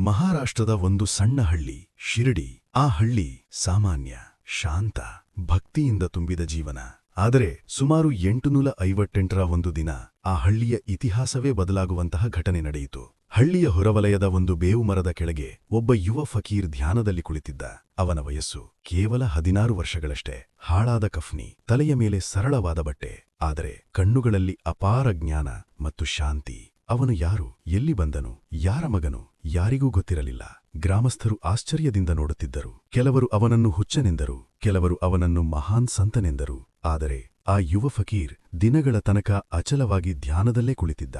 ಮಹಾರಾಷ್ಟ್ರದ ಒಂದು ಸಣ್ಣ ಹಳ್ಳಿ ಶಿರಡಿ. ಆ ಹಳ್ಳಿ ಸಾಮಾನ್ಯ, ಶಾಂತ, ಭಕ್ತಿಯಿಂದ ತುಂಬಿದ ಜೀವನ. ಆದರೆ ಸುಮಾರು 858ರ ಒಂದು ದಿನ ಆ ಹಳ್ಳಿಯ ಇತಿಹಾಸವೇ ಬದಲಾಗುವಂತಹ ಘಟನೆ ನಡೆಯಿತು. ಹಳ್ಳಿಯ ಹೊರವಲಯದ ಒಂದು ಬೇವು ಮರದ ಕೆಳಗೆ ಒಬ್ಬ ಯುವ ಫಕೀರ್ ಧ್ಯಾನದಲ್ಲಿ ಕುಳಿತಿದ್ದ. ಅವನ ವಯಸ್ಸು ಕೇವಲ 16 ವರ್ಷಗಳಷ್ಟೇ. ಹಾಳಾದ ಕಫ್ನಿ, ತಲೆಯ ಮೇಲೆ ಸರಳವಾದ ಬಟ್ಟೆ, ಆದರೆ ಕಣ್ಣುಗಳಲ್ಲಿ ಅಪಾರ ಜ್ಞಾನ ಮತ್ತು ಶಾಂತಿ. ಅವನು ಯಾರು, ಎಲ್ಲಿ ಬಂದನು, ಯಾರ ಮಗನು, ಯಾರಿಗೂ ಗೊತ್ತಿರಲಿಲ್ಲ. ಗ್ರಾಮಸ್ಥರು ಆಶ್ಚರ್ಯದಿಂದ ನೋಡುತ್ತಿದ್ದರು. ಕೆಲವರು ಅವನನ್ನು ಹುಚ್ಚನೆಂದರು, ಕೆಲವರು ಅವನನ್ನು ಮಹಾನ್ ಸಂತನೆಂದರು. ಆದರೆ ಆ ಯುವ ಫಕೀರ್ ದಿನಗಳ ತನಕ ಅಚಲವಾಗಿ ಧ್ಯಾನದಲ್ಲೇ ಕುಳಿತಿದ್ದ.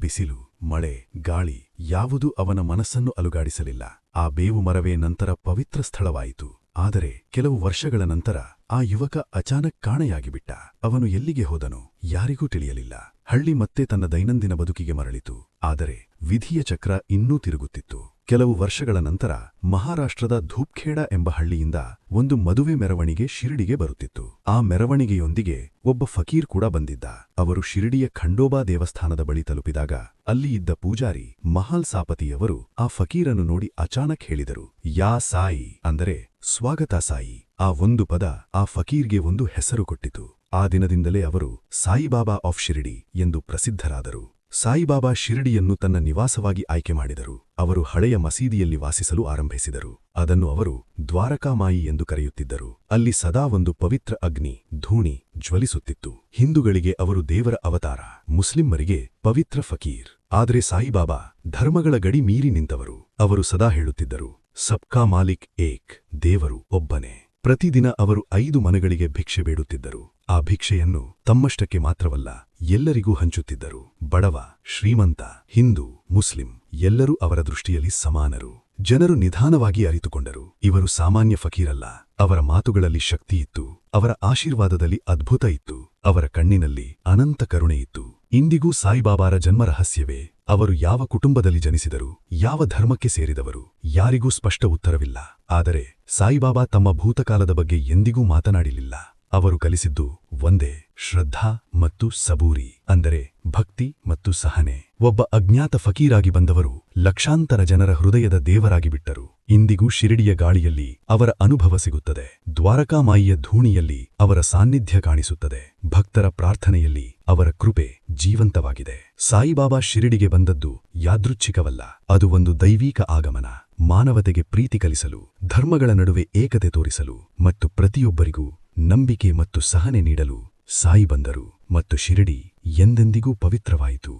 ಬಿಸಿಲು, ಮಳೆ, ಗಾಳಿ ಯಾವುದೂ ಅವನ ಮನಸ್ಸನ್ನು ಅಲುಗಾಡಿಸಲಿಲ್ಲ. ಆ ಬೇವು ಮರವೇ ನಂತರ ಪವಿತ್ರ ಸ್ಥಳವಾಯಿತು. ಆದರೆ ಕೆಲವು ವರ್ಷಗಳ ನಂತರ ಆ ಯುವಕ ಅಚಾನಕ್ ಕಾಣೆಯಾಗಿಬಿಟ್ಟ. ಅವನು ಎಲ್ಲಿಗೆ ಹೋದನು, ಯಾರಿಗೂ ತಿಳಿಯಲಿಲ್ಲ. ಹಳ್ಳಿ ಮತ್ತೆ ತನ್ನ ದೈನಂದಿನ ಬದುಕಿಗೆ ಮರಳಿತು. ಆದರೆ ವಿಧಿಯ ಚಕ್ರ ಇನ್ನೂ ತಿರುಗುತ್ತಿತ್ತು. ಕೆಲವು ವರ್ಷಗಳ ನಂತರ ಮಹಾರಾಷ್ಟ್ರದ ಧೂಪ್ಖೇಡ ಎಂಬ ಹಳ್ಳಿಯಿಂದ ಒಂದು ಮದುವೆ ಮೆರವಣಿಗೆ ಶಿರಡಿಗೆ ಬರುತ್ತಿತ್ತು. ಆ ಮೆರವಣಿಗೆಯೊಂದಿಗೆ ಒಬ್ಬ ಫಕೀರ್ ಕೂಡ ಬಂದಿದ್ದ. ಅವರು ಶಿರಡಿಯ ಖಂಡೋಬಾ ದೇವಸ್ಥಾನದ ಬಳಿ ತಲುಪಿದಾಗ ಅಲ್ಲಿ ಇದ್ದ ಪೂಜಾರಿ ಮಹಾಲ್ ಸಾಪತಿಯವರು ಆ ಫಕೀರನ್ನು ನೋಡಿ ಅಚಾನಕ್ ಹೇಳಿದರು, ಯಾ ಸಾಯಿ, ಅಂದರೆ ಸ್ವಾಗತ ಸಾಯಿ. ಆ ಒಂದು ಪದ ಆ ಫಕೀರ್ಗೆ ಒಂದು ಹೆಸರು ಕೊಟ್ಟಿತು. ಆ ದಿನದಿಂದಲೇ ಅವರು ಸಾಯಿಬಾಬಾ ಆಫ್ ಶಿರಡಿ ಎಂದು ಪ್ರಸಿದ್ಧರಾದರು. ಸಾಯಿಬಾಬಾ ಶಿರಡಿಯನ್ನು ತನ್ನ ನಿವಾಸವಾಗಿ ಆಯ್ಕೆ ಮಾಡಿದರು. ಅವರು ಹಳೆಯ ಮಸೀದಿಯಲ್ಲಿ ವಾಸಿಸಲು ಆರಂಭಿಸಿದರು. ಅದನ್ನು ಅವರು ದ್ವಾರಕಾಮಾಯಿ ಎಂದು ಕರೆಯುತ್ತಿದ್ದರು. ಅಲ್ಲಿ ಸದಾ ಒಂದು ಪವಿತ್ರ ಅಗ್ನಿ, ಧೂಣಿ ಜ್ವಲಿಸುತ್ತಿತ್ತು. ಹಿಂದೂಗಳಿಗೆ ಅವರು ದೇವರ ಅವತಾರ, ಮುಸ್ಲಿಮ್ಮರಿಗೆ ಪವಿತ್ರ ಫಕೀರ್. ಆದರೆ ಸಾಯಿಬಾಬಾ ಧರ್ಮಗಳ ಗಡಿ ಮೀರಿ ನಿಂತವರು. ಅವರು ಸದಾ ಹೇಳುತ್ತಿದ್ದರು, ಸಬ್ಕಾ ಮಾಲಿಕ್ ಏಕ್, ದೇವರು ಒಬ್ಬನೇ. ಪ್ರತಿದಿನ ಅವರು 5 ಮನೆಗಳಿಗೆ ಭಿಕ್ಷೆ ಬೇಡುತ್ತಿದ್ದರು. ಆ ಭಿಕ್ಷೆಯನ್ನು ತಮ್ಮಷ್ಟಕ್ಕೆ ಮಾತ್ರವಲ್ಲ, ಎಲ್ಲರಿಗೂ ಹಂಚುತ್ತಿದ್ದರು. ಬಡವ, ಶ್ರೀಮಂತ, ಹಿಂದೂ, ಮುಸ್ಲಿಂ ಎಲ್ಲರೂ ಅವರ ದೃಷ್ಟಿಯಲ್ಲಿ ಸಮಾನರು. ಜನರು ನಿಧಾನವಾಗಿ ಅರಿತುಕೊಂಡರು, ಇವರು ಸಾಮಾನ್ಯ ಫಕೀರಲ್ಲ. ಅವರ ಮಾತುಗಳಲ್ಲಿ ಶಕ್ತಿಯಿತ್ತು, ಅವರ ಆಶೀರ್ವಾದದಲ್ಲಿ ಅದ್ಭುತ ಇತ್ತು, ಅವರ ಕಣ್ಣಿನಲ್ಲಿ ಅನಂತ ಕರುಣೆಯಿತ್ತು. ಇಂದಿಗೂ ಸಾಯಿಬಾಬಾರ ಜನ್ಮರಹಸ್ಯವೇ. ಅವರು ಯಾವ ಕುಟುಂಬದಲ್ಲಿ ಜನಿಸಿದರು, ಯಾವ ಧರ್ಮಕ್ಕೆ ಸೇರಿದವರು, ಯಾರಿಗೂ ಸ್ಪಷ್ಟ ಉತ್ತರವಿಲ್ಲ. ಆದರೆ ಸಾಯಿಬಾಬಾ ತಮ್ಮ ಭೂತಕಾಲದ ಬಗ್ಗೆ ಎಂದಿಗೂ ಮಾತನಾಡಿಲಿಲ್ಲ. ಅವರು ಕಲಿಸಿದ್ದು ಒಂದೇ, ಶ್ರದ್ಧಾ ಮತ್ತು ಸಬೂರಿ, ಅಂದರೆ ಭಕ್ತಿ ಮತ್ತು ಸಹನೆ. ಒಬ್ಬ ಅಜ್ಞಾತ ಫಕೀರಾಗಿ ಬಂದವರು ಲಕ್ಷಾಂತರ ಜನರ ಹೃದಯದ ದೇವರಾಗಿ ಬಿಟ್ಟರು. ಇಂದಿಗೂ ಶಿರಡಿಯ ಗಾಳಿಯಲ್ಲಿ ಅವರ ಅನುಭವ ಸಿಗುತ್ತದೆ. ದ್ವಾರಕಾಮಾಯಿಯ ಧೂಣಿಯಲ್ಲಿ ಅವರ ಸಾನ್ನಿಧ್ಯ ಕಾಣಿಸುತ್ತದೆ. ಭಕ್ತರ ಪ್ರಾರ್ಥನೆಯಲ್ಲಿ ಅವರ ಕೃಪೆ ಜೀವಂತವಾಗಿದೆ. ಸಾಯಿಬಾಬಾ ಶಿರಡಿಗೆ ಬಂದದ್ದು ಯಾದೃಚ್ಛಿಕವಲ್ಲ, ಅದು ಒಂದು ದೈವೀಕ ಆಗಮನ. ಮಾನವತೆಗೆ ಪ್ರೀತಿ ಕಲಿಸಲು, ಧರ್ಮಗಳ ನಡುವೆ ಏಕತೆ ತೋರಿಸಲು ಮತ್ತು ಪ್ರತಿಯೊಬ್ಬರಿಗೂ ನಂಬಿಕೆ ಮತ್ತು ಸಹನೆ ನೀಡಲು ಸಾಯಿ ಬಂದರು. ಮತ್ತು ಶಿರಡಿ ಎಂದೆಂದಿಗೂ ಪವಿತ್ರವಾಯಿತು.